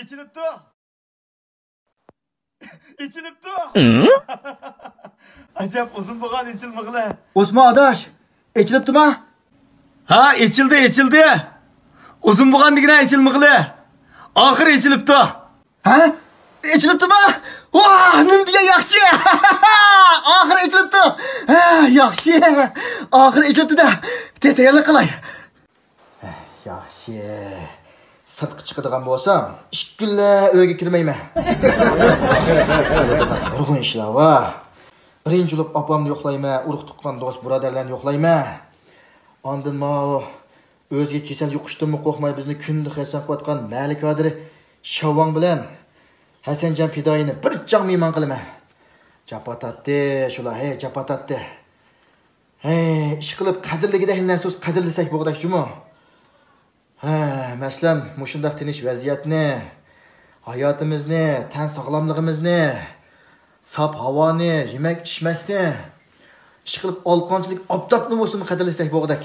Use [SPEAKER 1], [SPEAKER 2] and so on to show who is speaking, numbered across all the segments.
[SPEAKER 1] İçilipti. İçilipti. Acayip uzun boğan içilmekle.
[SPEAKER 2] Osman adaş, içilipti mi?
[SPEAKER 1] Ha, içildi. Uzun boğan digine içilmekle. Ahir içilipti.
[SPEAKER 2] Ha? İçilipti mi? Vah, nim diye yaxşı. Ahir içilipti. Ha, yaxşı. Ahir içilipti de. Tez tayyorlik qilay. Yaxşı. Sirtqa chiqadigan bo'lsam, 2 kunlar uyga kirmayman. Nurg'un ishlar va birinchi bo'lib opamni yo'qlayman, urug' tuqqan do'st birodarlarni yo'qlayman. Ondan ma o'ziga kasal yuqishdanmi qo'rqmay bizni kunda xasan qilayotgan Malik Qodiri Shavvon bilan Hasanjon Fidoyini bir joq mehmon qilaman. Japotatdi, shular, japotatdi. Ish qilib qadrligida hech narsa so'z qadrlasak bo'g'dak juma. Masalan, mushundaq tinch vaziyatni, hayotimizni, tan sog'lomligimizni, sop havoni, yemak ichmakni, ish qilib olqonchilik obdobni bo'lsin qadrlasak bo'g'dak.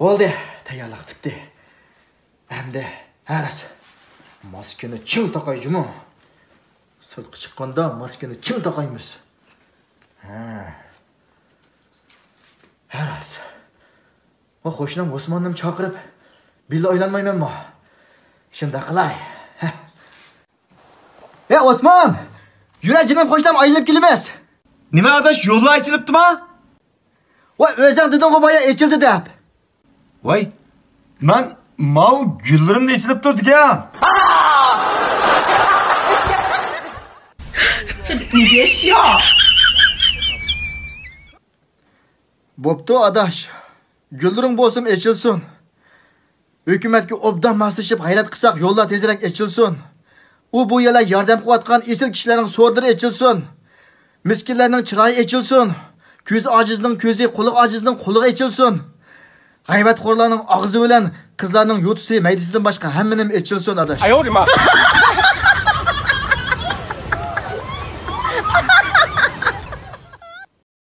[SPEAKER 2] Bo'ldi, tayyorlik bitdi. Endi haras maskani ching taqay juma. Sirtqa chiqqanda maskani ching taqaymiz. Haras. O qo'shnim Osmonnim chaqirib, billa o'ylanmaymanmi? Shunda qilay. Osmon! Yurajinim qo'shnim aylanib kelamiz.
[SPEAKER 1] Nima adash, yo'llar ochilibdimi?
[SPEAKER 2] Voy, o'zing deding-ku boya ochildi deb.
[SPEAKER 1] Voy, men mau gullarimni ichilib turdi-ku.
[SPEAKER 3] 你别笑。
[SPEAKER 2] Bo'pti adash. Gullaring bo'lsin ochilsin. Hukumatga obdan maslashib g'ayrat qilsak, yo'llar tezroq ochilsin. U bu yerlar yordam qilayotgan esil kishilarning so'rdiri ochilsin. Miskinlarning chiroyi ochilsin. Ko'zi ojizning ko'zi, qo'li ojizning qo'li ochilsin. G'aybatxo'rlarning og'zi bilan qizlarning yo'tisi, maydasidan boshqa hammaning ochilsin adash.